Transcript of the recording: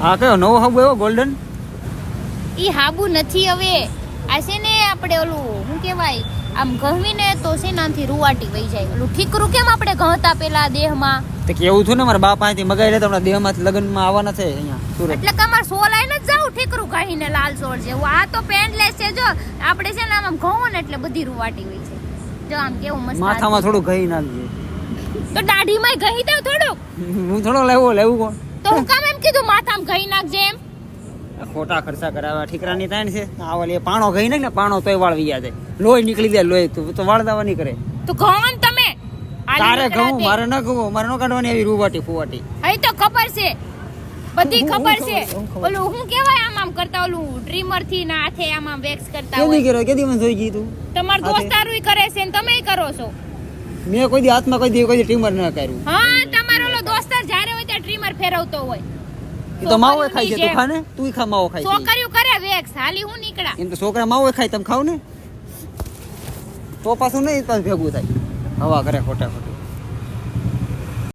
આ કયો નવો હાબુ એવો ગોલ્ડન? ઈ હાબુ નથી હવે. આ છે ને આપણે ઓલું શું કહેવાય, આમ ઘહવીને તો છે ને આમથી રૂવાટી વહી જાય. ઓલું ઠીકરું કેમ આપણે ઘહતા પેલા દેહમાં, તો કેવું થયું ને મારા બાપ અહીંથી મગાઈ લે તો હમણાં દેહમાંથી લગ્નમાં આવવાના છે અહીંયા સુરત. એટલે કે અમાર સોલ આઈને જ જાવ ઠીકરું કાઢીને લાલ સોળ જેવું. આ તો પેન્ટલેસ છે. જો આપણે છે ને આમ ઘઉં ને એટલે બધી રૂવાટી હોય છે. જો આમ કેવું મસ્ત. માથામાં થોડું ઘઈ નાખજે. તો દાઢીમાં ઘહી દઉં થોડુંક. હું થોડો લેવું કોણ? તો હું કામ એમ કીધું માથામાં ઘહી નાખજે એમ? ખોટા ખર્ચા કરાવ્યા. ઠીકરાની તાણ છે આવા પાણો ઘઈ નાખ ને, પાણો તોય વાળ વી જાય. લોહી નીકળી જાય, લોહી તો વાળ દાવા નહીં કરે. તો ઘઉં તમે તારે ઘઉં, મારે ન ઘઉં, મારે ન કાઢવાની આવી રૂવાટી ફુવાટી. હઈ તો ખબર છે, બધી ખબર છે. ઓલું હું કહેવાય આમ આમ કરતા, ઓલું ટ્રીમર થી ના હાથે આમ આમ વેક્સ કરતા કેદી હોય. કર્યો? કેદી મને જોઈ ગઈ તું? તમાર દોસ્તારુંય કરે છે ને તમેય કરો છો. મેં કોઈ દી હાથમાં કોઈ દી ટ્રીમર ન કર્યું. હા, તમારો ઓલો દોસ્તાર જ્યારે હોય ત્યાં ટ્રીમર ફેરવતો હોય. એ તો માવો ખાય છે. તું ખા ને, તું ખા માવો ખાય છે. છોકરીઓ કરે વેક્સ, હાલી હું નીકળા. એમ તો છોકરા માવો ખાય, તમે ખાવ ને તો પાછું નહીં પાછું ભેગું થાય. હવા કરે ખોટા ખોટી.